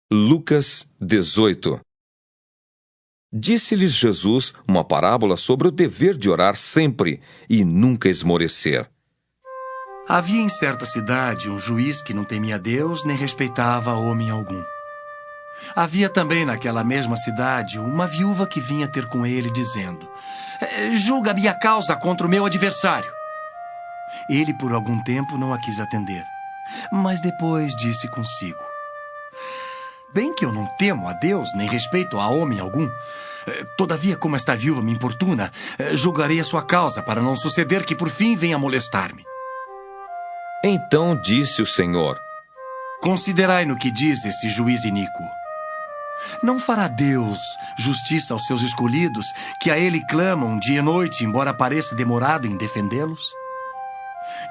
Lucas 18. Disse-lhes Jesus uma parábola sobre o dever de orar sempre e nunca esmorecer. Havia em certa cidade um juiz que não temia Deus nem respeitava homem algum. Havia também naquela mesma cidade uma viúva que vinha ter com ele dizendo: julga a minha causa contra o meu adversário. Ele por algum tempo não a quis atender, mas depois disse consigo: bem que eu não temo a Deus, nem respeito a homem algum. Todavia, como esta viúva me importuna, julgarei a sua causa, para não suceder que por fim venha molestar-me. Então disse o Senhor: considerai no que diz esse juiz iníquo. Não fará Deus justiça aos seus escolhidos, que a ele clamam dia e noite, embora pareça demorado em defendê-los?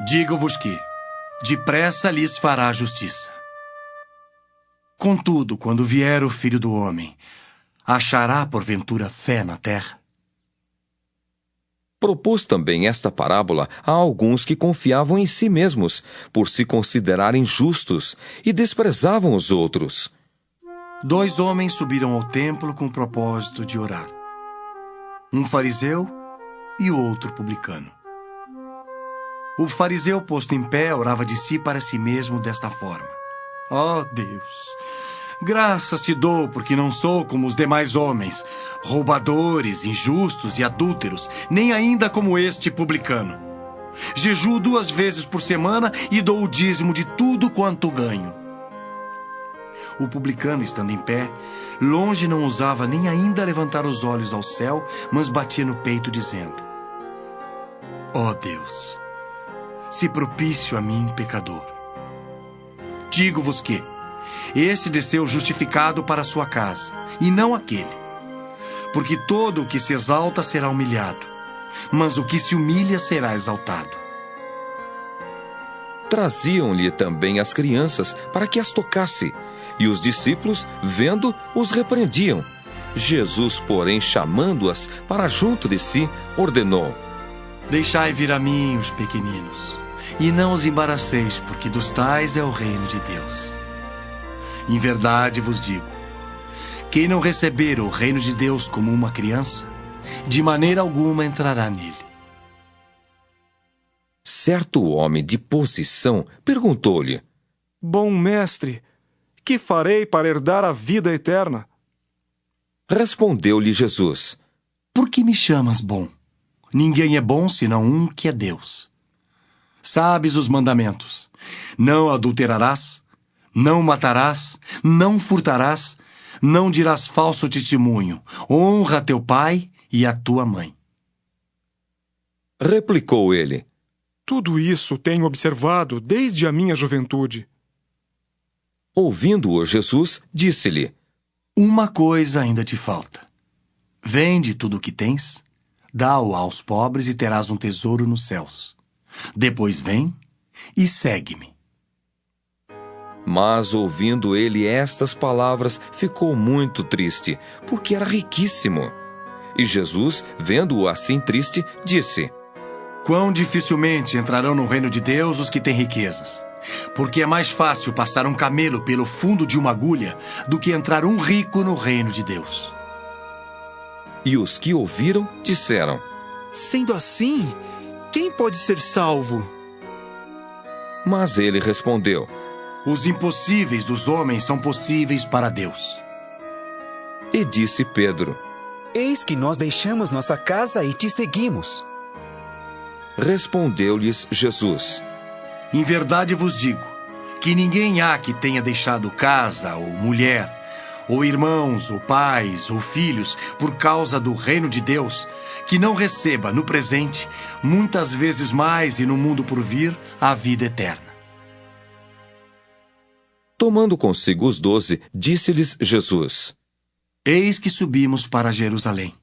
Digo-vos que, depressa lhes fará justiça. Contudo, quando vier o Filho do Homem, achará porventura fé na terra? Propôs também esta parábola a alguns que confiavam em si mesmos, por se considerarem justos, e desprezavam os outros. 2 homens subiram ao templo com o propósito de orar. Um fariseu e o outro publicano. O fariseu, posto em pé, orava de si para si mesmo desta forma: ó Deus, graças te dou porque não sou como os demais homens, roubadores, injustos e adúlteros, nem ainda como este publicano. Jejuo 2 vezes por semana e dou o dízimo de tudo quanto ganho. O publicano, estando em pé, longe não ousava nem ainda levantar os olhos ao céu, mas batia no peito dizendo: ó Deus, se propício a mim, pecador. Digo-vos que este desceu justificado para a sua casa, e não aquele. Porque todo o que se exalta será humilhado, mas o que se humilha será exaltado. Traziam-lhe também as crianças para que as tocasse, e os discípulos, vendo, os repreendiam. Jesus, porém, chamando-as para junto de si, ordenou: deixai vir a mim os pequeninos, e não os embaraceis, porque dos tais é o reino de Deus. Em verdade vos digo, quem não receber o reino de Deus como uma criança, de maneira alguma entrará nele. Certo homem de posição perguntou-lhe: bom mestre, que farei para herdar a vida eterna? Respondeu-lhe Jesus: por que me chamas bom? Ninguém é bom senão um, que é Deus. Sabes os mandamentos: não adulterarás, não matarás, não furtarás, não dirás falso testemunho, honra teu pai e a tua mãe. Replicou ele: tudo isso tenho observado desde a minha juventude. Ouvindo-o Jesus, disse-lhe: uma coisa ainda te falta. Vende tudo o que tens, dá-o aos pobres e terás um tesouro nos céus. Depois vem e segue-me. Mas, ouvindo ele estas palavras, ficou muito triste, porque era riquíssimo. E Jesus, vendo-o assim triste, disse: quão dificilmente entrarão no reino de Deus os que têm riquezas. Porque é mais fácil passar um camelo pelo fundo de uma agulha do que entrar um rico no reino de Deus. E os que ouviram disseram: sendo assim, quem pode ser salvo? Mas ele respondeu: os impossíveis dos homens são possíveis para Deus. E disse Pedro: eis que nós deixamos nossa casa e te seguimos. Respondeu-lhes Jesus: em verdade vos digo, que ninguém há que tenha deixado casa, ou mulher, ou irmãos, ou pais, ou filhos, por causa do reino de Deus, que não receba no presente, muitas vezes mais e no mundo por vir, a vida eterna. Tomando consigo os 12, disse-lhes Jesus: eis que subimos para Jerusalém,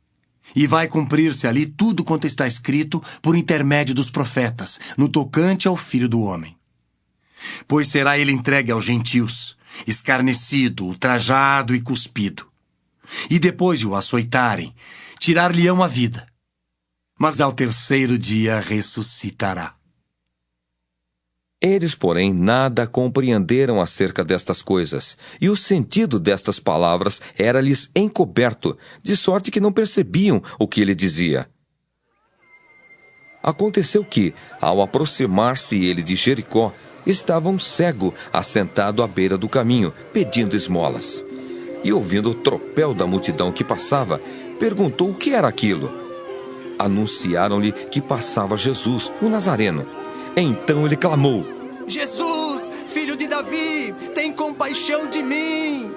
e vai cumprir-se ali tudo quanto está escrito por intermédio dos profetas, no tocante ao Filho do Homem. Pois será ele entregue aos gentios, escarnecido, ultrajado e cuspido. E depois de o açoitarem, tirar-lhe-ão a vida. Mas ao terceiro dia ressuscitará. Eles, porém, nada compreenderam acerca destas coisas, e o sentido destas palavras era-lhes encoberto, de sorte que não percebiam o que ele dizia. Aconteceu que, ao aproximar-se ele de Jericó, estava um cego assentado à beira do caminho, pedindo esmolas. E ouvindo o tropel da multidão que passava, perguntou o que era aquilo. Anunciaram-lhe que passava Jesus, o Nazareno. Então ele clamou: Jesus, filho de Davi, tem compaixão de mim.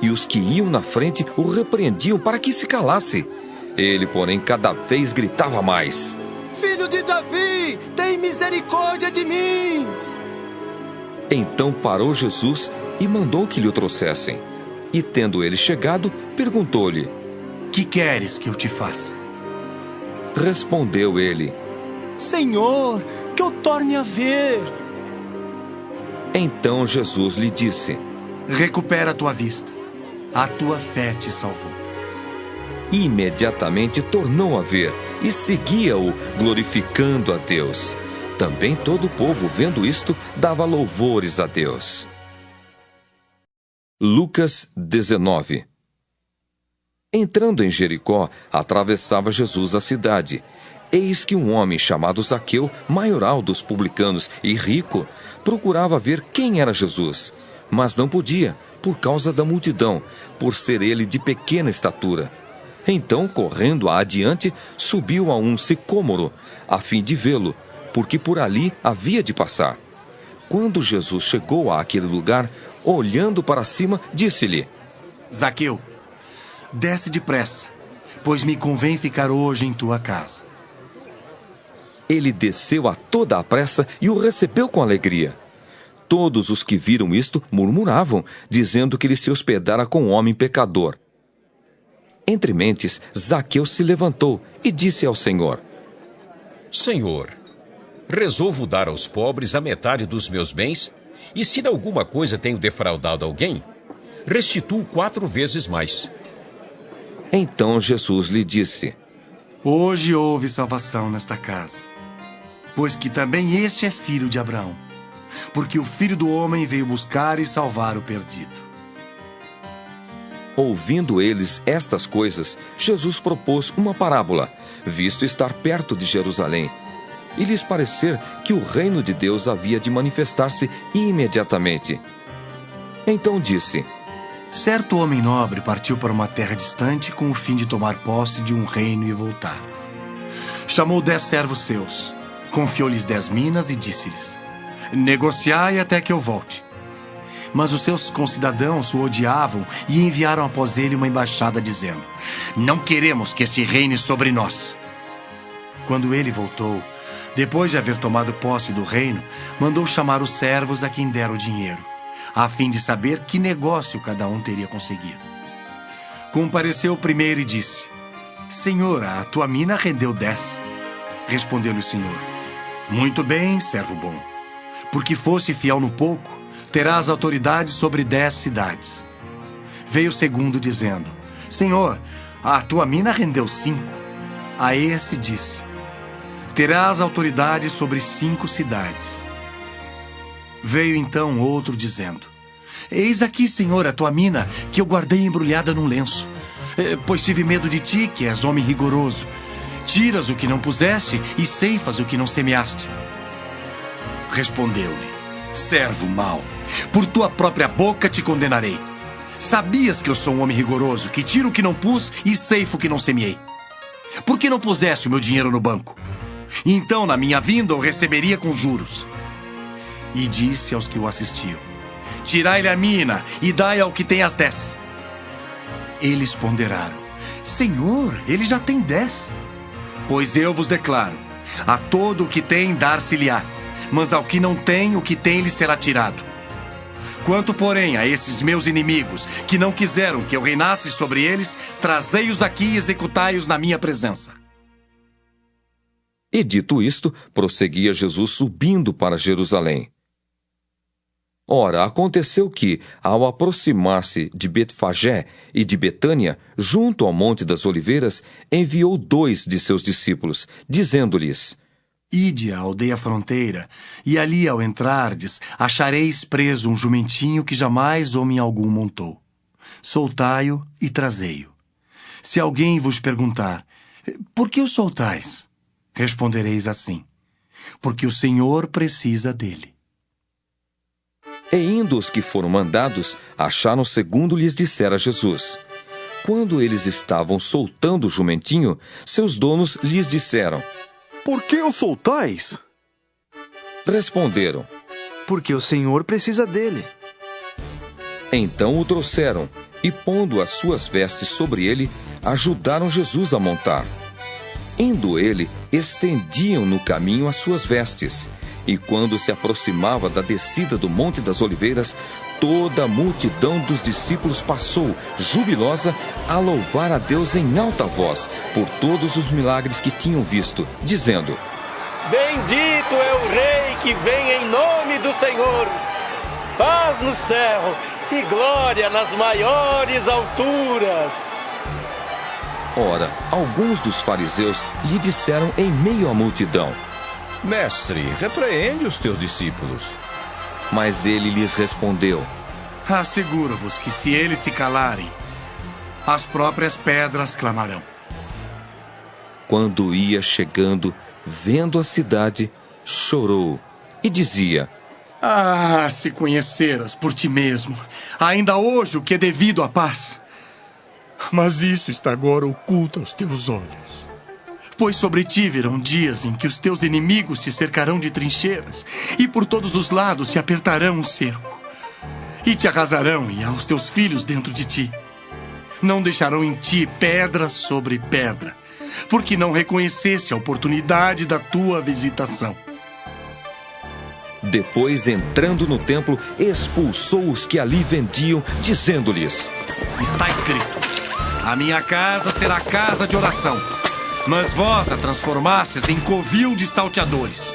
E os que iam na frente o repreendiam para que se calasse. Ele, porém, cada vez gritava mais: Filho de Davi, tem misericórdia de mim. Então parou Jesus e mandou que lhe o trouxessem. E tendo ele chegado, perguntou-lhe: Que queres que eu te faça? Respondeu ele: Senhor, que eu torne a ver. Então Jesus lhe disse: Recupera a tua vista. A tua fé te salvou. Imediatamente tornou a ver e seguia-o, glorificando a Deus. Também todo o povo, vendo isto, dava louvores a Deus. Lucas 19. Entrando em Jericó, atravessava Jesus a cidade. Eis que um homem chamado Zaqueu, maioral dos publicanos e rico, procurava ver quem era Jesus, mas não podia, por causa da multidão, por ser ele de pequena estatura. Então, correndo adiante, subiu a um sicômoro, a fim de vê-lo, porque por ali havia de passar. Quando Jesus chegou àquele lugar, olhando para cima, disse-lhe: Zaqueu, desce depressa, pois me convém ficar hoje em tua casa. Ele desceu a toda a pressa e o recebeu com alegria. Todos os que viram isto murmuravam, dizendo que ele se hospedara com um homem pecador. Entre mentes, Zaqueu se levantou e disse ao Senhor: Senhor, resolvo dar aos pobres a metade dos meus bens, e se de alguma coisa tenho defraudado alguém, restituo 4 vezes mais. Então Jesus lhe disse: Hoje houve salvação nesta casa, pois que também este é filho de Abraão, porque o Filho do Homem veio buscar e salvar o perdido. Ouvindo eles estas coisas, Jesus propôs uma parábola, visto estar perto de Jerusalém, e lhes parecer que o reino de Deus havia de manifestar-se imediatamente. Então disse: Certo homem nobre partiu para uma terra distante com o fim de tomar posse de um reino e voltar. Chamou 10 servos seus, confiou-lhes 10 minas e disse-lhes: Negociai até que eu volte. Mas os seus concidadãos o odiavam e enviaram após ele uma embaixada dizendo: Não queremos que este reine sobre nós. Quando ele voltou, depois de haver tomado posse do reino, mandou chamar os servos a quem dera o dinheiro, a fim de saber que negócio cada um teria conseguido. Compareceu o primeiro e disse: Senhor, a tua mina rendeu 10. Respondeu-lhe o Senhor: Muito bem, servo bom. Porque fosse fiel no pouco, terás autoridade sobre 10 cidades. Veio o segundo dizendo: Senhor, a tua mina rendeu 5. A este disse: Terás autoridade sobre 5 cidades. Veio então outro dizendo: Eis aqui, Senhor, a tua mina, que eu guardei embrulhada num lenço. Pois tive medo de ti, que és homem rigoroso. Tiras o que não puseste e ceifas o que não semeaste. Respondeu-lhe: Servo mau, por tua própria boca te condenarei. Sabias que eu sou um homem rigoroso, que tiro o que não pus e ceifo o que não semeei. Por que não puseste o meu dinheiro no banco? Então, na minha vinda, o receberia com juros. E disse aos que o assistiam: Tirai-lhe a mina e dai ao que tem as 10. Eles ponderaram: Senhor, ele já tem 10. Pois eu vos declaro: a todo o que tem dar-se-lhe-á, mas ao que não tem, o que tem lhe será tirado. Quanto, porém, a esses meus inimigos, que não quiseram que eu reinasse sobre eles, trazei-os aqui e executai-os na minha presença. E dito isto, prosseguia Jesus subindo para Jerusalém. Ora, aconteceu que, ao aproximar-se de Betfagé e de Betânia, junto ao Monte das Oliveiras, enviou 2 de seus discípulos, dizendo-lhes: Ide à aldeia fronteira, e ali ao entrardes, achareis preso um jumentinho que jamais homem algum montou. Soltai-o e trazei-o. Se alguém vos perguntar, por que o soltais? Respondereis assim, porque o Senhor precisa dele. E indo os que foram mandados, acharam segundo lhes dissera Jesus. Quando eles estavam soltando o jumentinho, seus donos lhes disseram: Por que o soltais? Responderam. Porque o Senhor precisa dele. Então o trouxeram, e pondo as suas vestes sobre ele, ajudaram Jesus a montar. Indo ele, estendiam no caminho as suas vestes. E quando se aproximava da descida do Monte das Oliveiras, toda a multidão dos discípulos passou, jubilosa, a louvar a Deus em alta voz, por todos os milagres que tinham visto, dizendo: Bendito é o Rei que vem em nome do Senhor. Paz no céu e glória nas maiores alturas. Ora, alguns dos fariseus lhe disseram em meio à multidão: Mestre, repreende os teus discípulos. Mas ele lhes respondeu: Asseguro-vos que se eles se calarem, as próprias pedras clamarão. Quando ia chegando, vendo a cidade, chorou e dizia: Ah, se conheceras por ti mesmo, ainda hoje o que é devido à paz. Mas isso está agora oculto aos teus olhos. Pois sobre ti virão dias em que os teus inimigos te cercarão de trincheiras, e por todos os lados te apertarão um cerco, e te arrasarão e aos teus filhos dentro de ti. Não deixarão em ti pedra sobre pedra, porque não reconheceste a oportunidade da tua visitação. Depois, entrando no templo, expulsou os que ali vendiam, dizendo-lhes: Está escrito: a minha casa será casa de oração, mas vós a transformastes em covil de salteadores.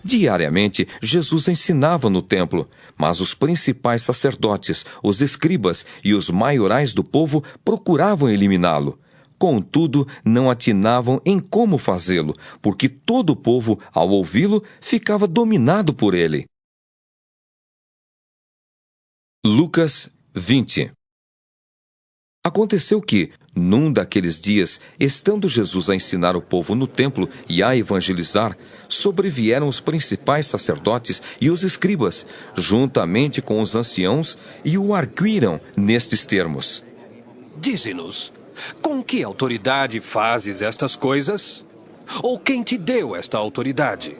Diariamente, Jesus ensinava no templo, mas os principais sacerdotes, os escribas e os maiorais do povo procuravam eliminá-lo. Contudo, não atinavam em como fazê-lo, porque todo o povo, ao ouvi-lo, ficava dominado por ele. Lucas 20. Aconteceu que, num daqueles dias, estando Jesus a ensinar o povo no templo e a evangelizar, sobrevieram os principais sacerdotes e os escribas, juntamente com os anciãos, e o arguíram nestes termos: Dize-nos, com que autoridade fazes estas coisas? Ou quem te deu esta autoridade?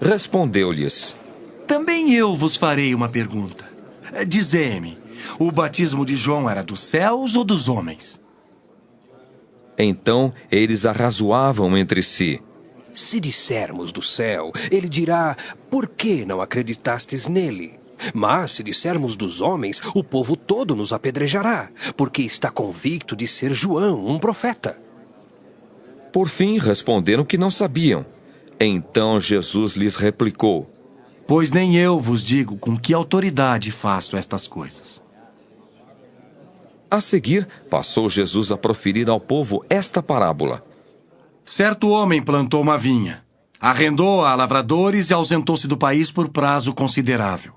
Respondeu-lhes: Também eu vos farei uma pergunta. Dizei-me, o batismo de João era dos céus ou dos homens? Então eles arrazoavam entre si. Se dissermos do céu, ele dirá, por que não acreditastes nele? Mas se dissermos dos homens, o povo todo nos apedrejará, porque está convicto de ser João, um profeta. Por fim, responderam que não sabiam. Então Jesus lhes replicou: Pois nem eu vos digo com que autoridade faço estas coisas. A seguir, passou Jesus a proferir ao povo esta parábola. Certo homem plantou uma vinha, arrendou-a a lavradores e ausentou-se do país por prazo considerável.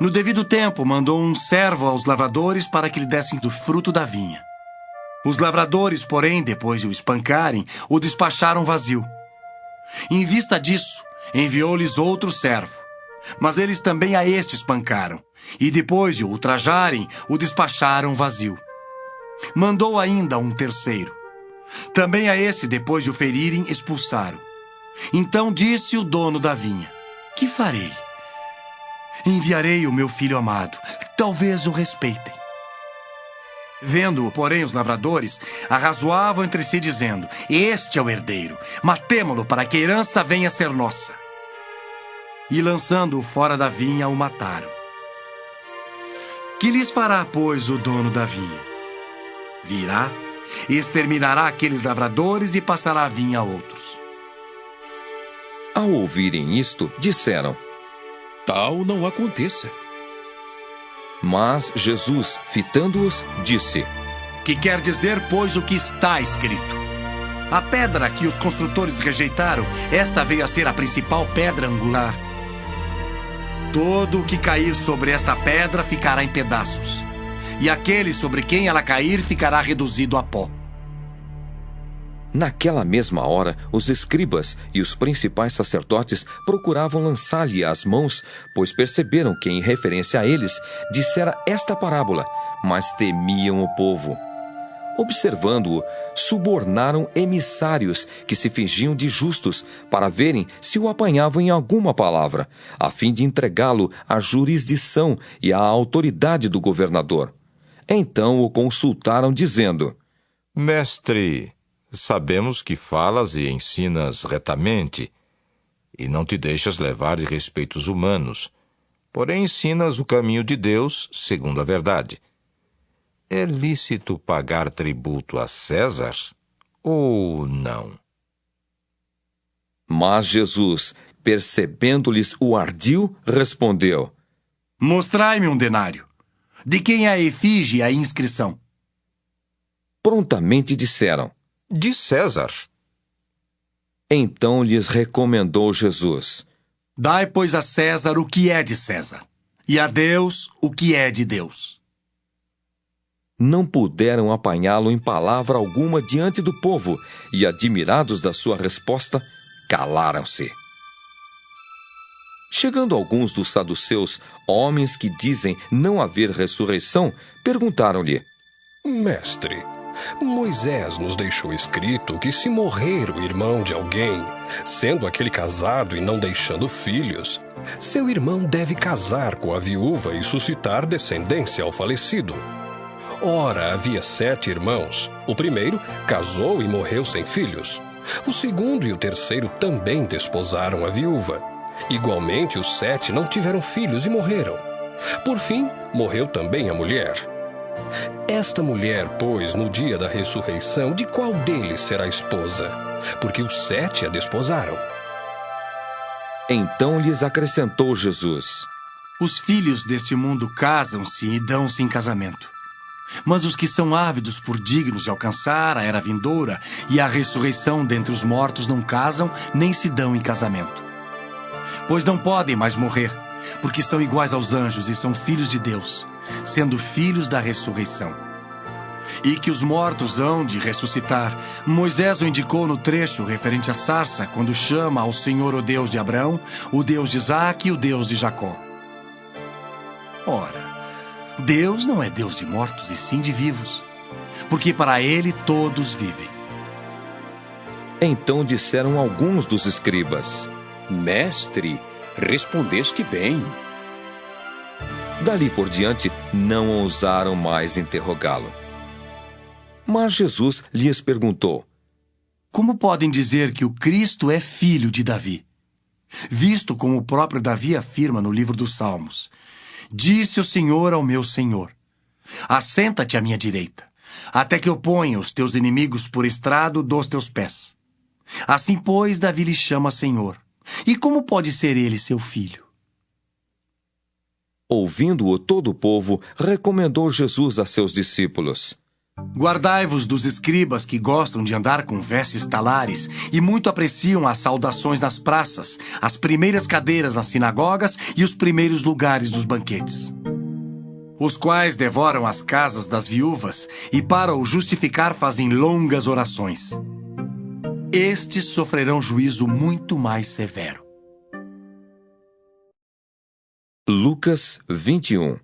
No devido tempo, mandou um servo aos lavradores para que lhe dessem do fruto da vinha. Os lavradores, porém, depois de o espancarem, o despacharam vazio. Em vista disso, enviou-lhes outro servo. Mas eles também a este espancaram, e depois de o ultrajarem, o despacharam vazio. Mandou ainda um terceiro. Também a esse, depois de o ferirem, expulsaram. Então disse o dono da vinha: Que farei? Enviarei o meu filho amado, talvez o respeitem. Vendo-o, porém, os lavradores arrazoavam entre si, dizendo: Este é o herdeiro, matemo-lo para que a herança venha a ser nossa. E lançando-o fora da vinha, o mataram. Que lhes fará, pois, o dono da vinha? Virá, exterminará aqueles lavradores e passará a vinha a outros. Ao ouvirem isto, disseram: Tal não aconteça. Mas Jesus, fitando-os, disse: Que quer dizer, pois, o que está escrito? A pedra que os construtores rejeitaram, esta veio a ser a principal pedra angular. Todo o que cair sobre esta pedra ficará em pedaços, e aquele sobre quem ela cair ficará reduzido a pó. Naquela mesma hora, os escribas e os principais sacerdotes procuravam lançar-lhe as mãos, pois perceberam que, em referência a eles, dissera esta parábola, mas temiam o povo. Observando-o, subornaram emissários que se fingiam de justos para verem se o apanhavam em alguma palavra, a fim de entregá-lo à jurisdição e à autoridade do governador. Então o consultaram, dizendo: Mestre, sabemos que falas e ensinas retamente, e não te deixas levar de respeitos humanos, porém ensinas o caminho de Deus segundo a verdade. É lícito pagar tributo a César ou não? Mas Jesus, percebendo-lhes o ardil, respondeu: Mostrai-me um denário. De quem é a efígie e a inscrição? Prontamente disseram: De César. Então lhes recomendou Jesus: Dai, pois, a César o que é de César, e a Deus o que é de Deus. Não puderam apanhá-lo em palavra alguma diante do povo, e, admirados da sua resposta, calaram-se. Chegando alguns dos saduceus, homens que dizem não haver ressurreição, perguntaram-lhe: Mestre, Moisés nos deixou escrito que se morrer o irmão de alguém, sendo aquele casado e não deixando filhos, seu irmão deve casar com a viúva e suscitar descendência ao falecido. Ora, havia 7 irmãos. O primeiro casou e morreu sem filhos. O segundo e o terceiro também desposaram a viúva. Igualmente, os 7 não tiveram filhos e morreram. Por fim, morreu também a mulher. Esta mulher, pois, no dia da ressurreição, de qual deles será esposa? Porque os 7 a desposaram. Então lhes acrescentou Jesus: Os filhos deste mundo casam-se e dão-se em casamento. Mas os que são ávidos por dignos de alcançar a era vindoura e a ressurreição dentre os mortos não casam nem se dão em casamento. Pois não podem mais morrer, porque são iguais aos anjos e são filhos de Deus, sendo filhos da ressurreição. E que os mortos hão de ressuscitar, Moisés o indicou no trecho referente à sarça, quando chama ao Senhor o Deus de Abraão, o Deus de Isaque e o Deus de Jacó. Ora, Deus não é Deus de mortos, e sim de vivos, porque para ele todos vivem. Então disseram alguns dos escribas: Mestre, respondeste bem. Dali por diante, não ousaram mais interrogá-lo. Mas Jesus lhes perguntou: Como podem dizer que o Cristo é filho de Davi? Visto como o próprio Davi afirma no livro dos Salmos: Disse o Senhor ao meu Senhor: Assenta-te à minha direita, até que eu ponha os teus inimigos por estrado dos teus pés. Assim, pois, Davi lhe chama Senhor. E como pode ser ele seu filho? Ouvindo-o todo o povo, recomendou Jesus a seus discípulos: Guardai-vos dos escribas que gostam de andar com vestes talares e muito apreciam as saudações nas praças, as primeiras cadeiras nas sinagogas e os primeiros lugares dos banquetes. Os quais devoram as casas das viúvas e para o justificar fazem longas orações. Estes sofrerão juízo muito mais severo. Lucas 21.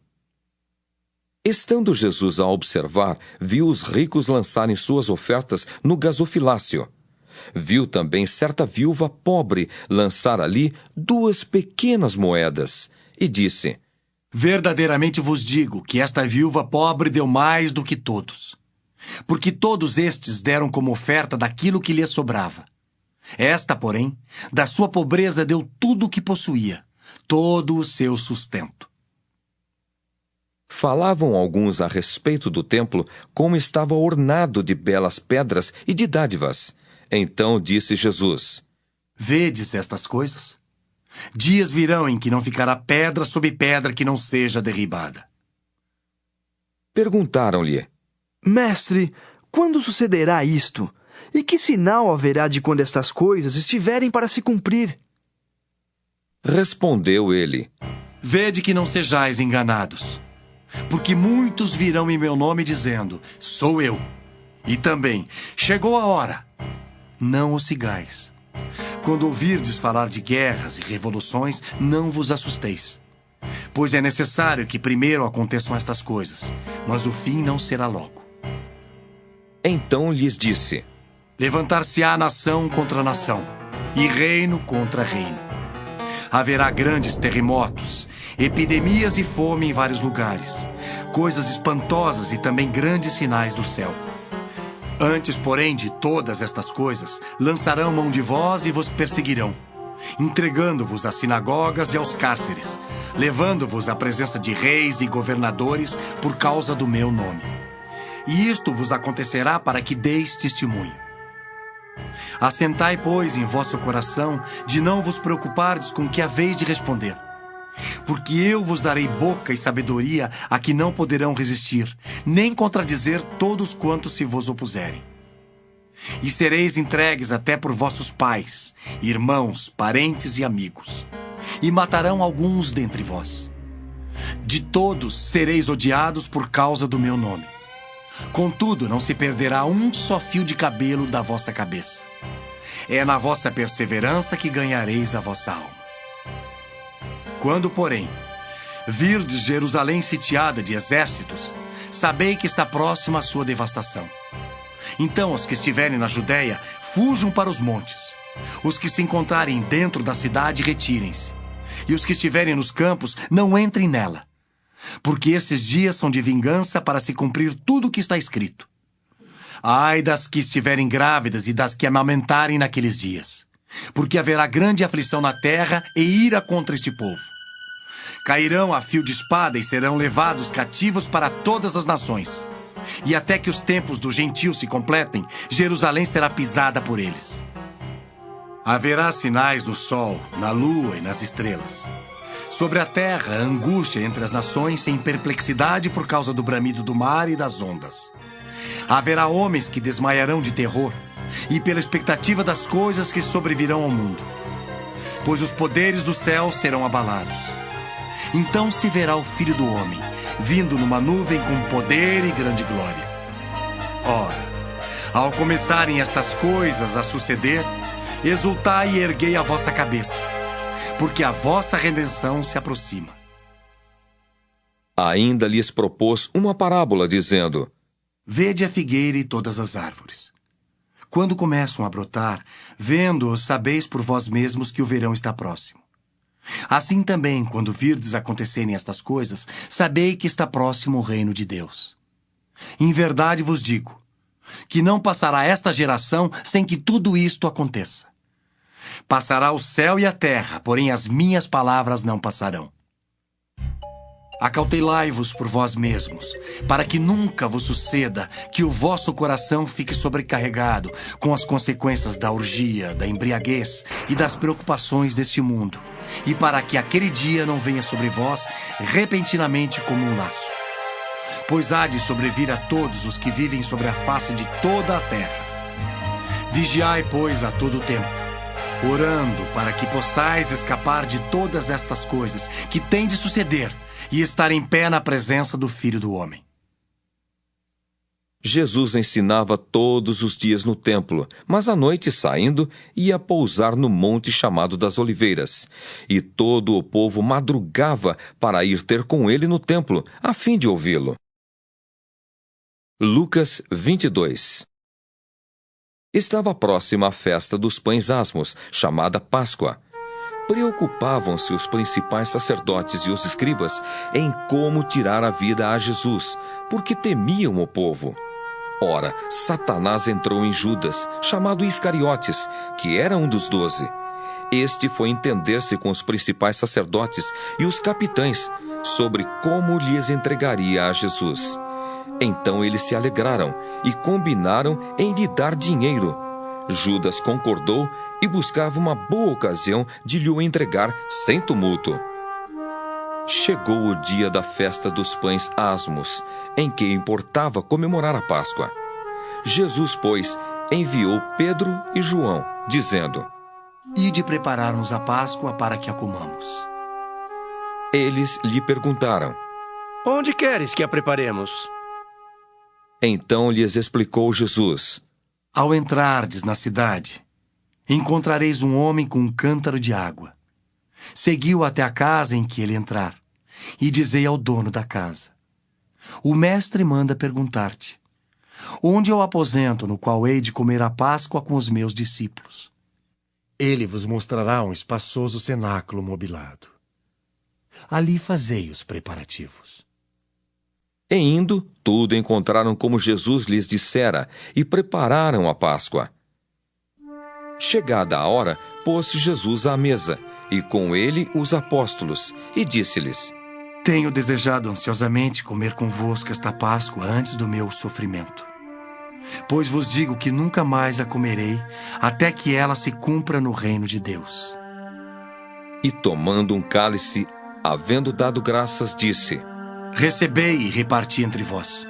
Estando Jesus a observar, viu os ricos lançarem suas ofertas no gasofilácio. Viu também certa viúva pobre lançar ali 2 pequenas moedas, e disse: Verdadeiramente vos digo que esta viúva pobre deu mais do que todos, porque todos estes deram como oferta daquilo que lhe sobrava. Esta, porém, da sua pobreza deu tudo o que possuía, todo o seu sustento. Falavam alguns a respeito do templo, como estava ornado de belas pedras e de dádivas. Então disse Jesus: Vedes estas coisas? Dias virão em que não ficará pedra sobre pedra que não seja derribada. Perguntaram-lhe: Mestre, quando sucederá isto? E que sinal haverá de quando estas coisas estiverem para se cumprir? Respondeu ele: Vede que não sejais enganados, porque muitos virão em meu nome dizendo, sou eu. E também, chegou a hora. Não o sigais. Quando ouvirdes falar de guerras e revoluções, não vos assusteis. Pois é necessário que primeiro aconteçam estas coisas, mas o fim não será logo. Então lhes disse: Levantar-se-á nação contra nação, e reino contra reino. Haverá grandes terremotos, epidemias e fome em vários lugares, coisas espantosas e também grandes sinais do céu. Antes, porém, de todas estas coisas, lançarão mão de vós e vos perseguirão, entregando-vos às sinagogas e aos cárceres, levando-vos à presença de reis e governadores por causa do meu nome. E isto vos acontecerá para que deis testemunho. Assentai, pois, em vosso coração de não vos preocupardes com o que haveis de responder. Porque eu vos darei boca e sabedoria a que não poderão resistir, nem contradizer todos quantos se vos opuserem. E sereis entregues até por vossos pais, irmãos, parentes e amigos, e matarão alguns dentre vós. De todos sereis odiados por causa do meu nome. Contudo, não se perderá um só fio de cabelo da vossa cabeça. É na vossa perseverança que ganhareis a vossa alma. Quando, porém, virdes Jerusalém sitiada de exércitos, sabei que está próxima a sua devastação. Então, os que estiverem na Judéia, fujam para os montes. Os que se encontrarem dentro da cidade, retirem-se. E os que estiverem nos campos, não entrem nela. Porque esses dias são de vingança para se cumprir tudo o que está escrito. Ai das que estiverem grávidas e das que amamentarem naqueles dias. Porque haverá grande aflição na terra e ira contra este povo. Cairão a fio de espada e serão levados cativos para todas as nações. E até que os tempos dos gentios se completem, Jerusalém será pisada por eles. Haverá sinais no sol, na lua e nas estrelas. Sobre a terra, angústia entre as nações, sem perplexidade por causa do bramido do mar e das ondas. Haverá homens que desmaiarão de terror, e pela expectativa das coisas que sobrevirão ao mundo. Pois os poderes do céu serão abalados. Então se verá o Filho do Homem, vindo numa nuvem com poder e grande glória. Ora, ao começarem estas coisas a suceder, exultai e erguei a vossa cabeça, porque a vossa redenção se aproxima. Ainda lhes propôs uma parábola, dizendo: Vede a figueira e todas as árvores. Quando começam a brotar, vendo-os, sabeis por vós mesmos que o verão está próximo. Assim também, quando virdes acontecerem estas coisas, sabei que está próximo o reino de Deus. Em verdade vos digo, que não passará esta geração sem que tudo isto aconteça. Passará o céu e a terra, porém as minhas palavras não passarão. Acautelai-vos por vós mesmos, para que nunca vos suceda que o vosso coração fique sobrecarregado com as consequências da orgia, da embriaguez e das preocupações deste mundo, e para que aquele dia não venha sobre vós repentinamente como um laço. Pois há de sobrevir a todos os que vivem sobre a face de toda a terra. Vigiai, pois, a todo tempo, orando para que possais escapar de todas estas coisas que têm de suceder e estar em pé na presença do Filho do Homem. Jesus ensinava todos os dias no templo, mas à noite, saindo, ia pousar no monte chamado das Oliveiras. E todo o povo madrugava para ir ter com ele no templo, a fim de ouvi-lo. Lucas 22. Estava próxima a festa dos pães asmos, chamada Páscoa. Preocupavam-se os principais sacerdotes e os escribas em como tirar a vida a Jesus, porque temiam o povo. Ora, Satanás entrou em Judas, chamado Iscariotes, que era um dos 12. Este foi entender-se com os principais sacerdotes e os capitães sobre como lhes entregaria a Jesus. Então eles se alegraram e combinaram em lhe dar dinheiro. Judas concordou e buscava uma boa ocasião de lhe o entregar sem tumulto. Chegou o dia da festa dos pães asmos, em que importava comemorar a Páscoa. Jesus, pois, enviou Pedro e João, dizendo: Ide preparar-nos a Páscoa para que a comamos. Eles lhe perguntaram: Onde queres que a preparemos? Então lhes explicou Jesus: Ao entrardes na cidade, encontrareis um homem com um cântaro de água. Segui-o até a casa em que ele entrar, e dizei ao dono da casa: O mestre manda perguntar-te: Onde é o aposento no qual hei de comer a Páscoa com os meus discípulos? Ele vos mostrará um espaçoso cenáculo mobilado. Ali fazei os preparativos. E indo, tudo encontraram como Jesus lhes dissera, e prepararam a Páscoa. Chegada a hora, pôs-se Jesus à mesa, e com ele os apóstolos, e disse-lhes: Tenho desejado ansiosamente comer convosco esta Páscoa antes do meu sofrimento. Pois vos digo que nunca mais a comerei, até que ela se cumpra no reino de Deus. E tomando um cálice, havendo dado graças, disse: Recebei e reparti entre vós.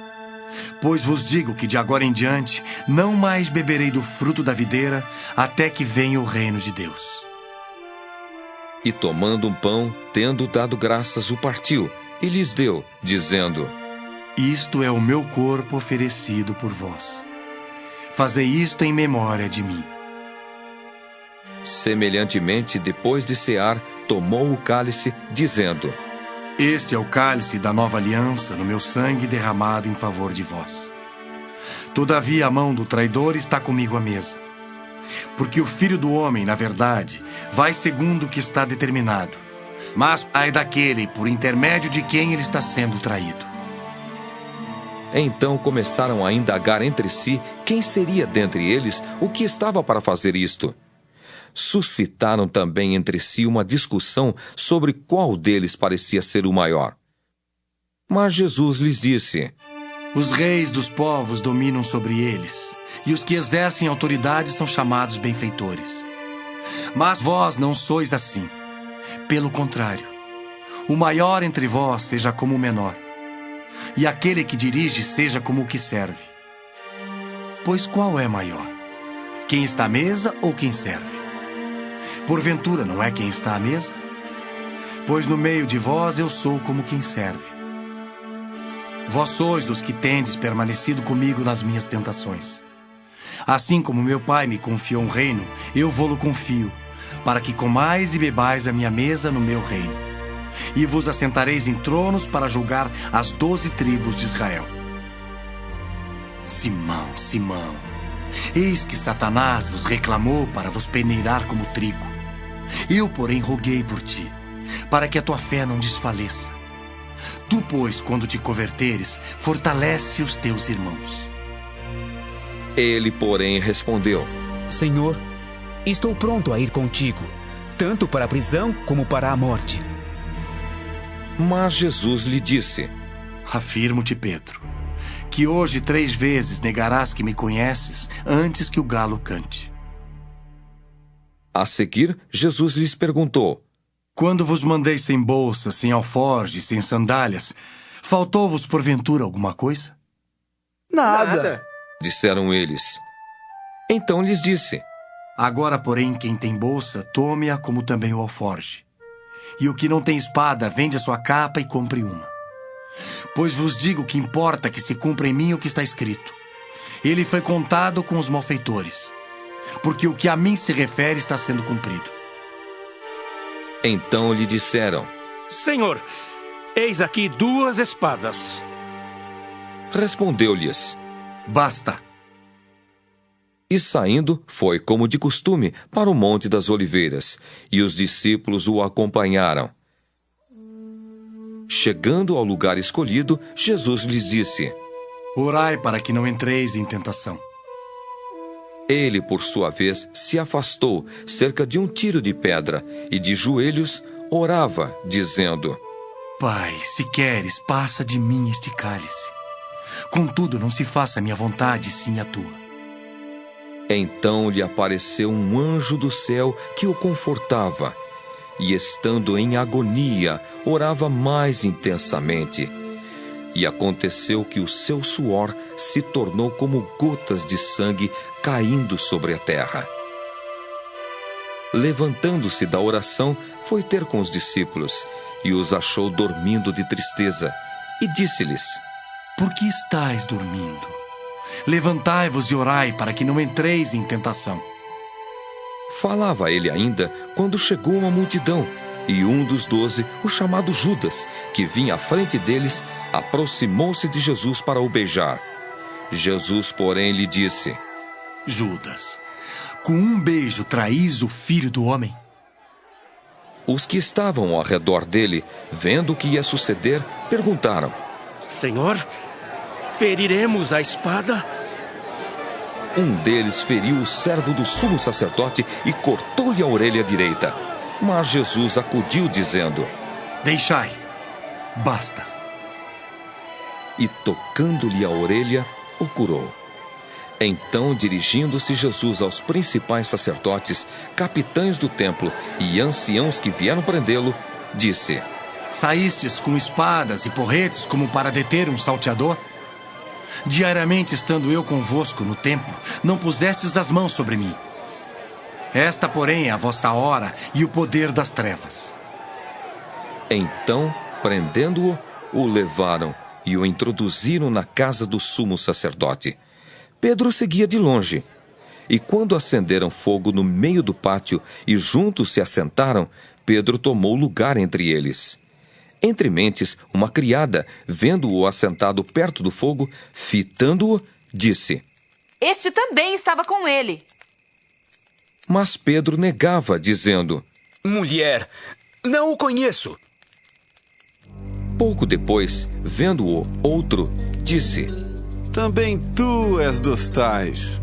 Pois vos digo que de agora em diante não mais beberei do fruto da videira, até que venha o reino de Deus. E tomando um pão, tendo dado graças, o partiu, e lhes deu, dizendo: Isto é o meu corpo oferecido por vós. Fazei isto em memória de mim. Semelhantemente, depois de cear, tomou o cálice, dizendo: Este é o cálice da nova aliança no meu sangue derramado em favor de vós. Todavia a mão do traidor está comigo à mesa. Porque o Filho do Homem, na verdade, vai segundo o que está determinado. Mas ai daquele por intermédio de quem ele está sendo traído. Então começaram a indagar entre si quem seria dentre eles o que estava para fazer isto. Suscitaram também entre si uma discussão sobre qual deles parecia ser o maior. Mas Jesus lhes disse: Os reis dos povos dominam sobre eles, e os que exercem autoridade são chamados benfeitores. Mas vós não sois assim. Pelo contrário, o maior entre vós seja como o menor, e aquele que dirige seja como o que serve. Pois qual é maior? Quem está à mesa ou quem serve? Porventura não é quem está à mesa? Pois no meio de vós eu sou como quem serve. Vós sois os que tendes permanecido comigo nas minhas tentações. Assim como meu Pai me confiou um reino, eu vô-lo confio, para que comais e bebais a minha mesa no meu reino. E vos assentareis em tronos para julgar as 12 tribos de Israel. Simão, Simão, eis que Satanás vos reclamou para vos peneirar como trigo. Eu, porém, roguei por ti, para que a tua fé não desfaleça. Tu, pois, quando te converteres, fortalece os teus irmãos. Ele, porém, respondeu: Senhor, estou pronto a ir contigo, tanto para a prisão como para a morte. Mas Jesus lhe disse: Afirmo-te, Pedro, que hoje 3 vezes negarás que me conheces antes que o galo cante. A seguir, Jesus lhes perguntou: Quando vos mandei sem bolsa, sem alforje, sem sandálias, faltou-vos porventura alguma coisa? Nada, disseram eles. Então lhes disse: Agora, porém, quem tem bolsa, tome-a como também o alforje. E o que não tem espada, vende a sua capa e compre uma. Pois vos digo que importa que se cumpra em mim o que está escrito. Ele foi contado com os malfeitores, porque o que a mim se refere está sendo cumprido. Então lhe disseram: Senhor, eis aqui 2 espadas. Respondeu-lhes: Basta. E saindo, foi como de costume para o Monte das Oliveiras, e os discípulos o acompanharam. Chegando ao lugar escolhido, Jesus lhes disse: Orai para que não entreis em tentação. Ele, por sua vez, se afastou, cerca de um tiro de pedra, e de joelhos orava, dizendo: Pai, se queres, passa de mim este cálice. Contudo, não se faça a minha vontade, sim a tua. Então lhe apareceu um anjo do céu que o confortava, e estando em agonia, orava mais intensamente. E aconteceu que o seu suor se tornou como gotas de sangue caindo sobre a terra. Levantando-se da oração, foi ter com os discípulos, e os achou dormindo de tristeza, e disse-lhes: Por que estáis dormindo? Levantai-vos e orai, para que não entreis em tentação. Falava ele ainda, quando chegou uma multidão, e um dos 12, o chamado Judas, que vinha à frente deles, aproximou-se de Jesus para o beijar. Jesus, porém, lhe disse: Judas, com um beijo traís o Filho do Homem? Os que estavam ao redor dele, vendo o que ia suceder, perguntaram: Senhor, feriremos a espada? Um deles feriu o servo do sumo sacerdote e cortou-lhe a orelha direita. Mas Jesus acudiu, dizendo: Deixai, basta. E tocando-lhe a orelha, o curou. Então, dirigindo-se Jesus aos principais sacerdotes, capitães do templo e anciãos que vieram prendê-lo, disse: Saístes com espadas e porretes como para deter um salteador? Diariamente estando eu convosco no templo, não pusestes as mãos sobre mim. Esta, porém, é a vossa hora e o poder das trevas. Então, prendendo-o, o levaram e o introduziram na casa do sumo sacerdote. Pedro seguia de longe. E quando acenderam fogo no meio do pátio e juntos se assentaram, Pedro tomou lugar entre eles. Entre mentes, uma criada, vendo-o assentado perto do fogo, fitando-o, disse: Este também estava com ele. Mas Pedro negava, dizendo: Mulher, não o conheço. Pouco depois, vendo-o outro, disse: Também tu és dos tais.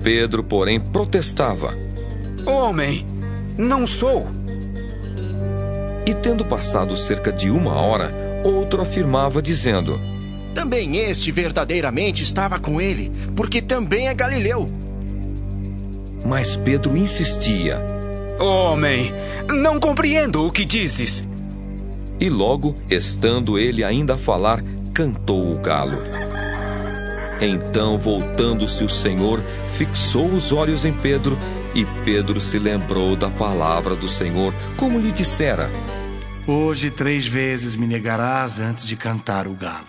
Pedro, porém, protestava: Homem, não sou. E tendo passado cerca de 1 hora, outro afirmava, dizendo: Também este verdadeiramente estava com ele, porque também é galileu. Mas Pedro insistia: Homem, não compreendo o que dizes. E logo, estando ele ainda a falar, cantou o galo. Então, voltando-se o Senhor, fixou os olhos em Pedro, e Pedro se lembrou da palavra do Senhor, como lhe dissera: Hoje 3 vezes me negarás antes de cantar o galo.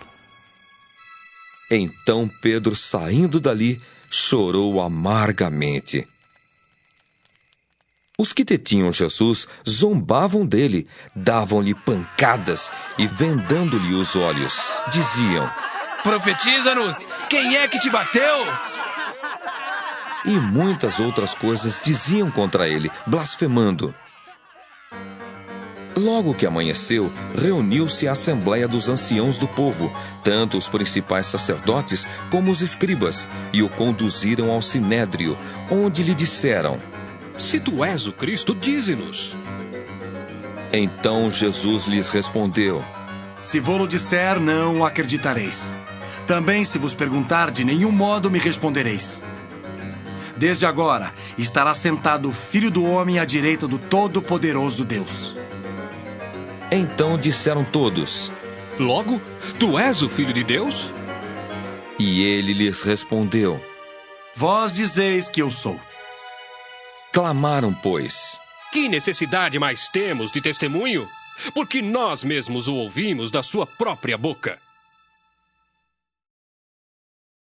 Então Pedro, saindo dali, chorou amargamente. Os que detinham Jesus zombavam dele, davam-lhe pancadas e, vendando-lhe os olhos, diziam: Profetiza-nos! Quem é que te bateu? E muitas outras coisas diziam contra ele, blasfemando. Logo que amanheceu, reuniu-se a assembleia dos anciãos do povo, tanto os principais sacerdotes como os escribas, e o conduziram ao sinédrio, onde lhe disseram: Se tu és o Cristo, dize-nos. Então Jesus lhes respondeu: Se vô-lo disser, não o acreditareis. Também, se vos perguntar, de nenhum modo me respondereis. Desde agora estará sentado o Filho do Homem à direita do Todo-Poderoso Deus. Então disseram todos: Logo, tu és o Filho de Deus? E ele lhes respondeu: Vós dizeis que eu sou. Clamaram, pois: Que necessidade mais temos de testemunho? Porque nós mesmos o ouvimos da sua própria boca.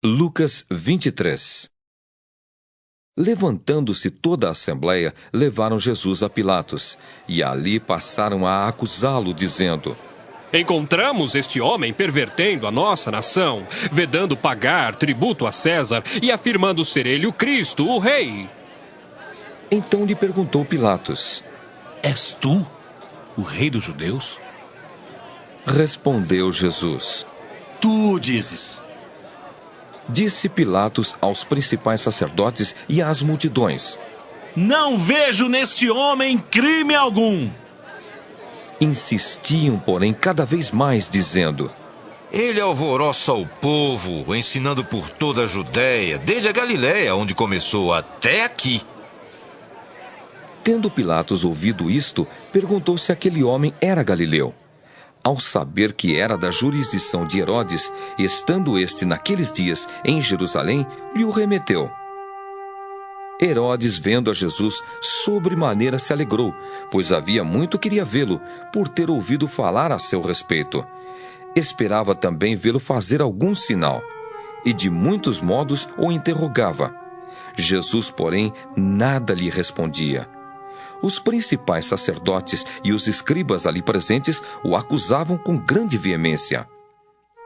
Lucas 23. Levantando-se toda a assembleia, levaram Jesus a Pilatos, e ali passaram a acusá-lo, dizendo: Encontramos este homem pervertendo a nossa nação, vedando pagar tributo a César e afirmando ser ele o Cristo, o Rei. Então lhe perguntou Pilatos: És tu o rei dos judeus? Respondeu Jesus: Tu o dizes. Disse Pilatos aos principais sacerdotes e às multidões: Não vejo neste homem crime algum. Insistiam, porém, cada vez mais, dizendo: Ele alvoroça o povo, ensinando por toda a Judéia, desde a Galiléia, onde começou, até aqui. Tendo Pilatos ouvido isto, perguntou se aquele homem era galileu. Ao saber que era da jurisdição de Herodes, estando este naqueles dias em Jerusalém, lhe o remeteu. Herodes, vendo a Jesus, sobremaneira se alegrou, pois havia muito queria vê-lo, por ter ouvido falar a seu respeito. Esperava também vê-lo fazer algum sinal, e de muitos modos o interrogava. Jesus, porém, nada lhe respondia. Os principais sacerdotes e os escribas ali presentes o acusavam com grande veemência.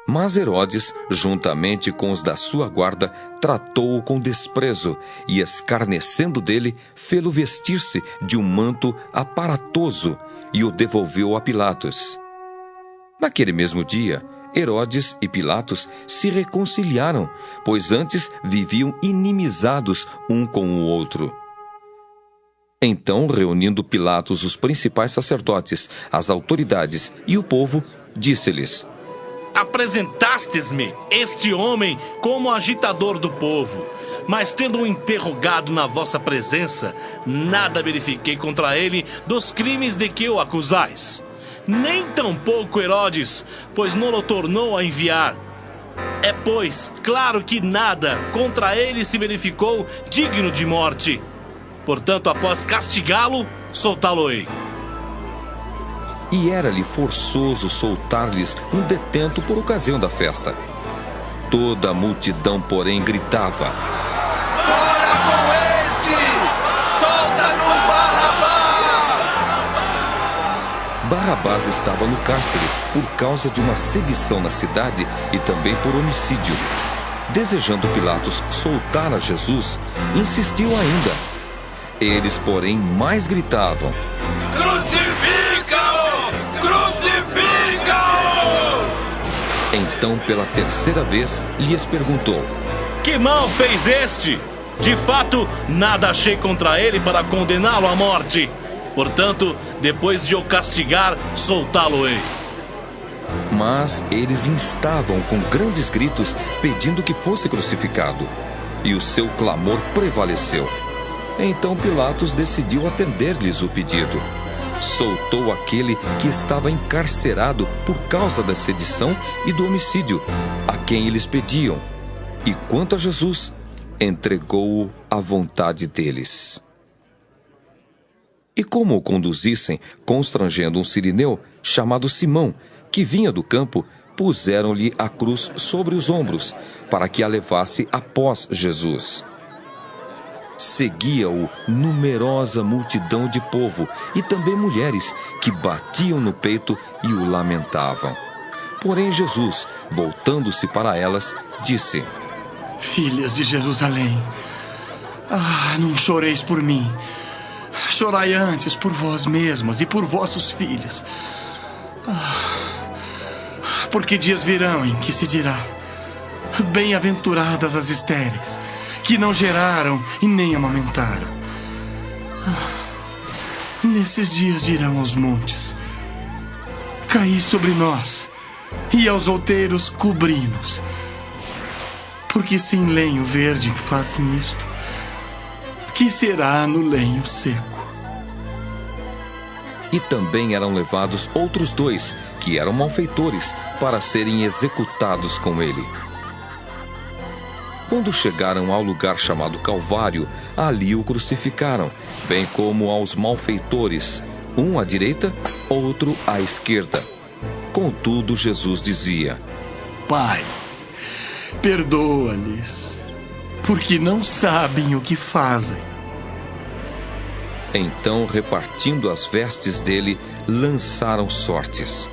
Mas Herodes, juntamente com os da sua guarda, tratou-o com desprezo e, escarnecendo dele, fê-lo vestir-se de um manto aparatoso e o devolveu a Pilatos. Naquele mesmo dia, Herodes e Pilatos se reconciliaram, pois antes viviam inimizados um com o outro. Então, reunindo Pilatos os principais sacerdotes, as autoridades e o povo, disse-lhes: Apresentastes-me este homem como agitador do povo, mas tendo-o interrogado na vossa presença, nada verifiquei contra ele dos crimes de que o acusais. Nem tampouco Herodes, pois não o tornou a enviar. É, pois, claro que nada contra ele se verificou digno de morte. Portanto, após castigá-lo, soltá-lo-ei. E era-lhe forçoso soltar-lhes um detento por ocasião da festa. Toda a multidão, porém, gritava: Fora com este! Solta-nos Barrabás! Barrabás estava no cárcere por causa de uma sedição na cidade e também por homicídio. Desejando Pilatos soltar a Jesus, insistiu ainda. Eles, porém, mais gritavam: Crucifica-o! Crucifica-o! Então, pela terceira vez, lhes perguntou: Que mal fez este? De fato, nada achei contra ele para condená-lo à morte. Portanto, depois de o castigar, soltá-lo-ei. Mas eles instavam com grandes gritos, pedindo que fosse crucificado. E o seu clamor prevaleceu. Então Pilatos decidiu atender-lhes o pedido. Soltou aquele que estava encarcerado por causa da sedição e do homicídio, a quem eles pediam. E quanto a Jesus, entregou-o à vontade deles. E como o conduzissem, constrangendo um sirineu chamado Simão, que vinha do campo, puseram-lhe a cruz sobre os ombros, para que a levasse após Jesus. Seguia-o numerosa multidão de povo e também mulheres que batiam no peito e o lamentavam. Porém Jesus, voltando-se para elas, disse: Filhas de Jerusalém, não choreis por mim. Chorai antes por vós mesmas e por vossos filhos. Porque dias virão em que se dirá: bem-aventuradas as estéreis, que não geraram e nem amamentaram. Nesses dias dirão aos montes: caí sobre nós, e aos outeiros cobri-nos. Porque se em lenho verde fazem isto, que será no lenho seco? E também eram levados outros dois, que eram malfeitores, para serem executados com ele. Quando chegaram ao lugar chamado Calvário, ali o crucificaram, bem como aos malfeitores, um à direita, outro à esquerda. Contudo, Jesus dizia: Pai, perdoa-lhes, porque não sabem o que fazem. Então, repartindo as vestes dele, lançaram sortes.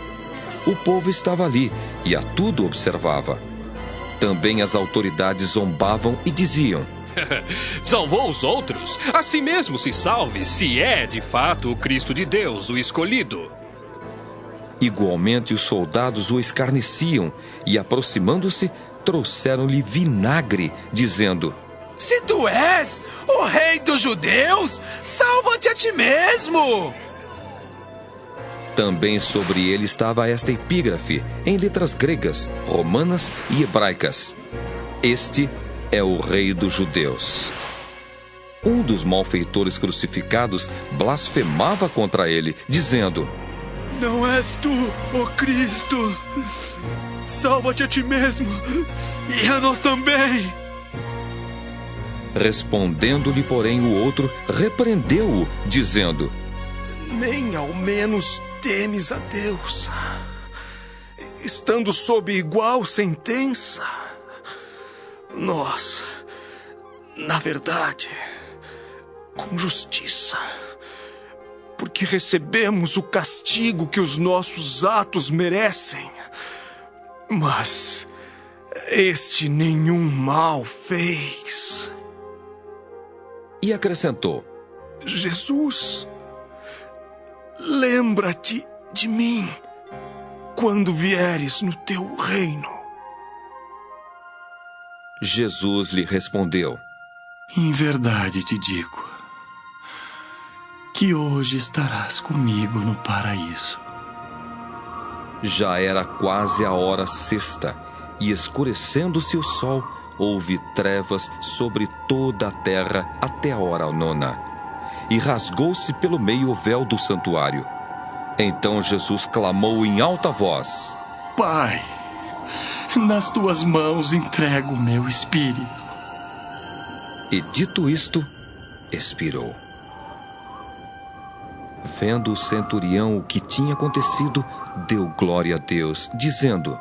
O povo estava ali e a tudo observava. Também as autoridades zombavam e diziam: Salvou os outros? A si mesmo se salve, se é de fato o Cristo de Deus, o escolhido. Igualmente os soldados o escarneciam e, aproximando-se, trouxeram-lhe vinagre, dizendo: Se tu és o rei dos judeus, salva-te a ti mesmo! Também sobre ele estava esta epígrafe, em letras gregas, romanas e hebraicas: Este é o rei dos judeus. Um dos malfeitores crucificados blasfemava contra ele, dizendo: Não és tu, ó Cristo? Salva-te a ti mesmo e a nós também. Respondendo-lhe, porém, o outro repreendeu-o, dizendo: Nem ao menos temes a Deus, estando sob igual sentença. Nós, na verdade, com justiça, porque recebemos o castigo que os nossos atos merecem. Mas este nenhum mal fez. E acrescentou: Jesus, lembra-te de mim quando vieres no teu reino. Jesus lhe respondeu: Em verdade te digo que hoje estarás comigo no paraíso. Já era quase a hora sexta, e escurecendo-se o sol, houve trevas sobre toda a terra até a hora nona. E rasgou-se pelo meio o véu do santuário. Então Jesus clamou em alta voz: Pai, nas tuas mãos entrego o meu espírito. E dito isto, expirou. Vendo o centurião o que tinha acontecido, deu glória a Deus, dizendo: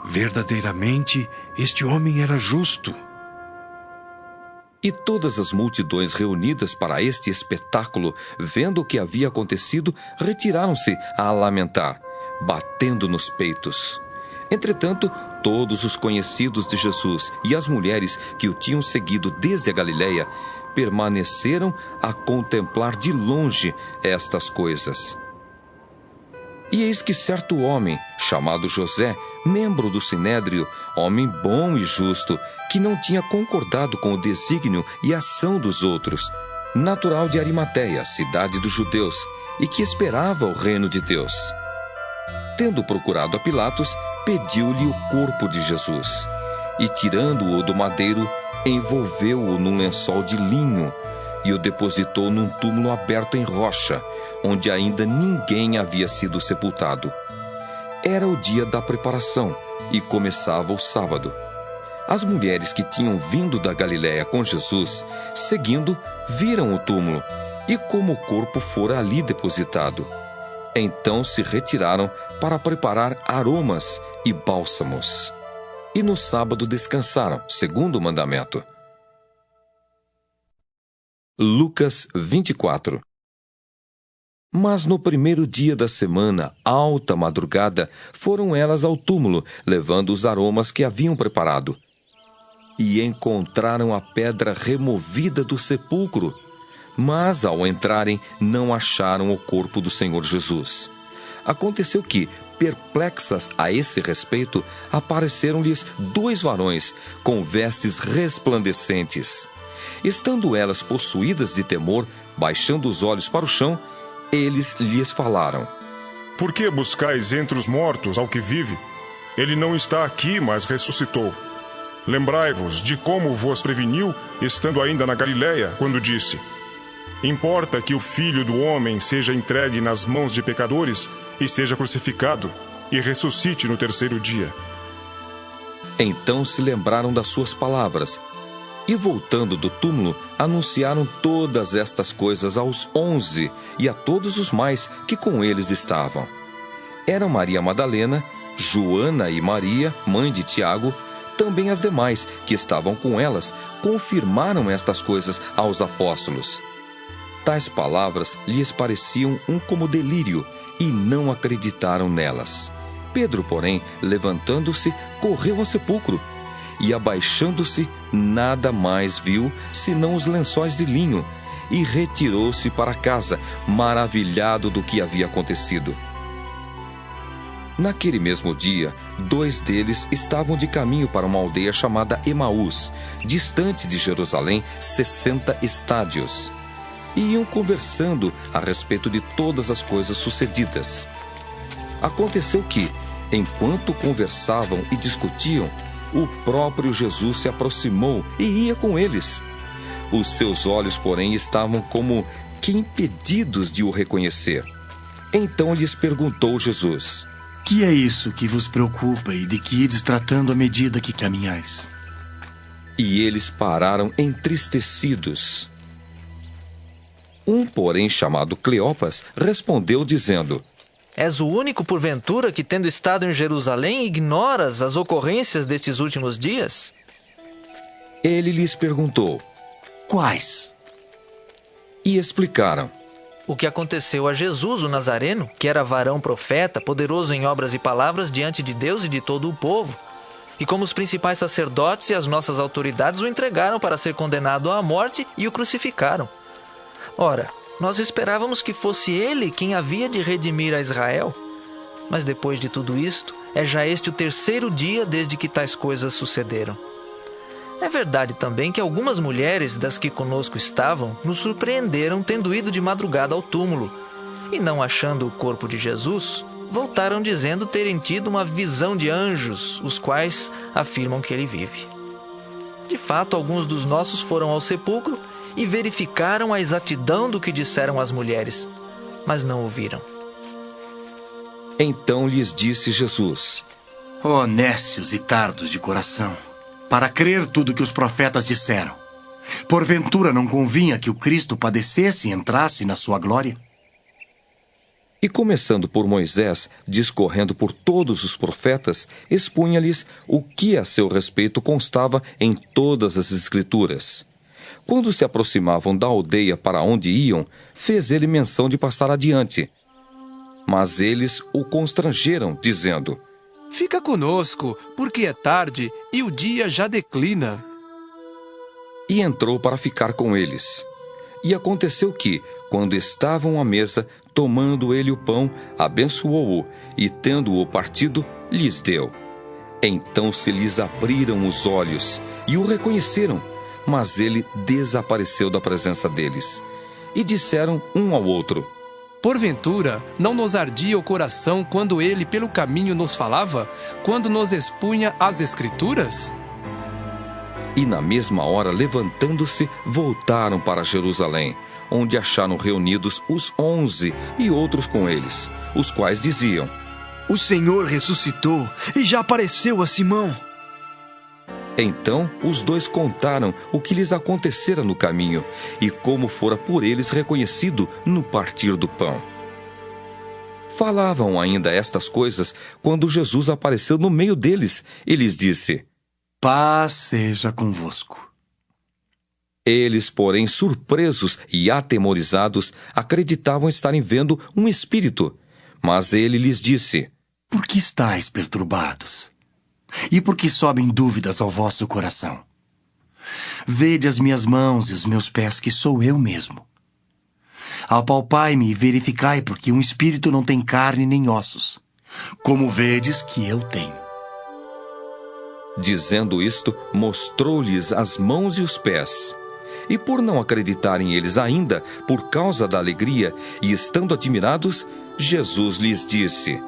Verdadeiramente, este homem era justo. E todas as multidões reunidas para este espetáculo, vendo o que havia acontecido, retiraram-se a lamentar, batendo nos peitos. Entretanto, todos os conhecidos de Jesus e as mulheres que o tinham seguido desde a Galileia permaneceram a contemplar de longe estas coisas. E eis que certo homem, chamado José, membro do Sinédrio, homem bom e justo, que não tinha concordado com o desígnio e ação dos outros, natural de Arimateia, cidade dos judeus, e que esperava o reino de Deus, tendo procurado a Pilatos, pediu-lhe o corpo de Jesus, e tirando-o do madeiro, envolveu-o num lençol de linho e o depositou num túmulo aberto em rocha, onde ainda ninguém havia sido sepultado. Era o dia da preparação e começava o sábado. As mulheres que tinham vindo da Galiléia com Jesus, seguindo, viram o túmulo e como o corpo fora ali depositado. Então se retiraram para preparar aromas e bálsamos. E no sábado descansaram, segundo o mandamento. Lucas 24. Mas no primeiro dia da semana, alta madrugada, foram elas ao túmulo, levando os aromas que haviam preparado. E encontraram a pedra removida do sepulcro. Mas, ao entrarem, não acharam o corpo do Senhor Jesus. Aconteceu que, perplexas a esse respeito, apareceram-lhes 2 varões, com vestes resplandecentes. Estando elas possuídas de temor, baixando os olhos para o chão, eles lhes falaram: Por que buscais entre os mortos ao que vive? Ele não está aqui, mas ressuscitou. Lembrai-vos de como vos preveniu, estando ainda na Galiléia, quando disse: Importa que o Filho do Homem seja entregue nas mãos de pecadores e seja crucificado, e ressuscite no terceiro dia. Então se lembraram das suas palavras, e voltando do túmulo, anunciaram todas estas coisas aos 11 e a todos os mais que com eles estavam. Eram Maria Madalena, Joana e Maria, mãe de Tiago. Também as demais que estavam com elas confirmaram estas coisas aos apóstolos. Tais palavras lhes pareciam um como delírio, e não acreditaram nelas. Pedro, porém, levantando-se, correu ao sepulcro, e abaixando-se, nada mais viu, senão os lençóis de linho, e retirou-se para casa, maravilhado do que havia acontecido. Naquele mesmo dia, 2 deles estavam de caminho para uma aldeia chamada Emaús, distante de Jerusalém 60 estádios. E iam conversando a respeito de todas as coisas sucedidas. Aconteceu que, enquanto conversavam e discutiam, o próprio Jesus se aproximou e ia com eles. Os seus olhos, porém, estavam como que impedidos de o reconhecer. Então lhes perguntou Jesus: Que é isso que vos preocupa e de que ides tratando à medida que caminhais? E eles pararam entristecidos. Um, porém, chamado Cleopas, respondeu dizendo: És o único, porventura, que, tendo estado em Jerusalém, ignoras as ocorrências destes últimos dias? Ele lhes perguntou: Quais? E explicaram: O que aconteceu a Jesus, o Nazareno, que era varão profeta, poderoso em obras e palavras diante de Deus e de todo o povo, e como os principais sacerdotes e as nossas autoridades o entregaram para ser condenado à morte e o crucificaram. Ora, nós esperávamos que fosse ele quem havia de redimir a Israel. Mas depois de tudo isto, é já este o 3º dia desde que tais coisas sucederam. É verdade também que algumas mulheres das que conosco estavam nos surpreenderam tendo ido de madrugada ao túmulo, e não achando o corpo de Jesus, voltaram dizendo terem tido uma visão de anjos, os quais afirmam que ele vive. De fato, alguns dos nossos foram ao sepulcro e verificaram a exatidão do que disseram as mulheres, mas não ouviram. Então lhes disse Jesus: Ó nécios e tardos de coração, para crer tudo que os profetas disseram, porventura não convinha que o Cristo padecesse e entrasse na sua glória? E começando por Moisés, discorrendo por todos os profetas, expunha-lhes o que a seu respeito constava em todas as Escrituras. Quando se aproximavam da aldeia para onde iam, fez ele menção de passar adiante. Mas eles o constrangeram, dizendo: Fica conosco, porque é tarde e o dia já declina. E entrou para ficar com eles. E aconteceu que, quando estavam à mesa, tomando ele o pão, abençoou-o, e tendo-o partido, lhes deu. Então se lhes abriram os olhos, e o reconheceram, mas ele desapareceu da presença deles. E disseram um ao outro: Porventura, não nos ardia o coração quando ele pelo caminho nos falava, quando nos expunha as Escrituras? E na mesma hora, levantando-se, voltaram para Jerusalém, onde acharam reunidos os 11 e outros com eles, os quais diziam: O Senhor ressuscitou e já apareceu a Simão. Então os 2 contaram o que lhes acontecera no caminho e como fora por eles reconhecido no partir do pão. Falavam ainda estas coisas quando Jesus apareceu no meio deles e lhes disse: Paz seja convosco. Eles, porém, surpresos e atemorizados, acreditavam estarem vendo um espírito. Mas ele lhes disse: Por que estáis perturbados? E por que sobem dúvidas ao vosso coração? Vede as minhas mãos e os meus pés, que sou eu mesmo. Apalpai-me e verificai, porque um espírito não tem carne nem ossos, como vedes que eu tenho. Dizendo isto, mostrou-lhes as mãos e os pés. E por não acreditarem eles ainda, por causa da alegria, e estando admirados, Jesus lhes disse: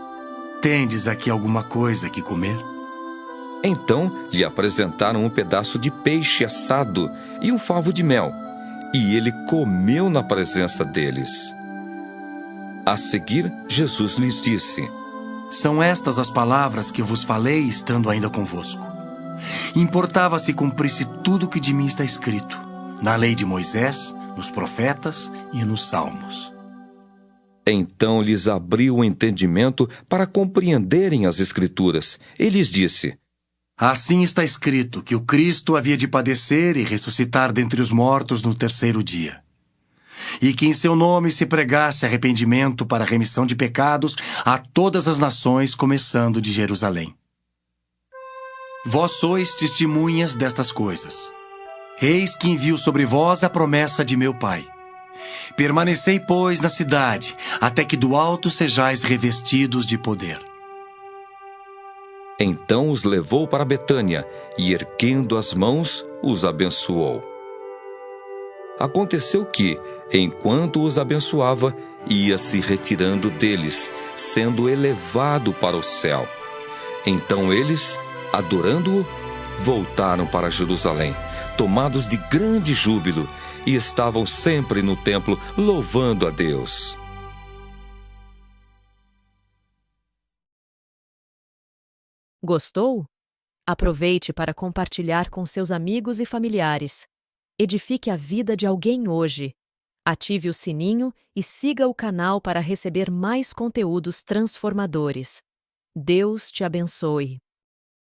Tendes aqui alguma coisa que comer? Então lhe apresentaram um pedaço de peixe assado e um favo de mel, e ele comeu na presença deles. A seguir, Jesus lhes disse: São estas as palavras que vos falei estando ainda convosco. Importava se cumprisse tudo o que de mim está escrito, na lei de Moisés, nos profetas e nos salmos. Então lhes abriu o entendimento para compreenderem as Escrituras. E lhes disse: Assim está escrito que o Cristo havia de padecer e ressuscitar dentre os mortos no 3º dia. E que em seu nome se pregasse arrependimento para a remissão de pecados a todas as nações, começando de Jerusalém. Vós sois testemunhas destas coisas. Eis que envio sobre vós a promessa de meu Pai. Permanecei, pois, na cidade, até que do alto sejais revestidos de poder. Então os levou para Betânia, e erguendo as mãos, os abençoou. Aconteceu que, enquanto os abençoava, ia se retirando deles, sendo elevado para o céu. Então eles, adorando-o, voltaram para Jerusalém, tomados de grande júbilo, e estavam sempre no templo louvando a Deus. Gostou? Aproveite para compartilhar com seus amigos e familiares. Edifique a vida de alguém hoje. Ative o sininho e siga o canal para receber mais conteúdos transformadores. Deus te abençoe.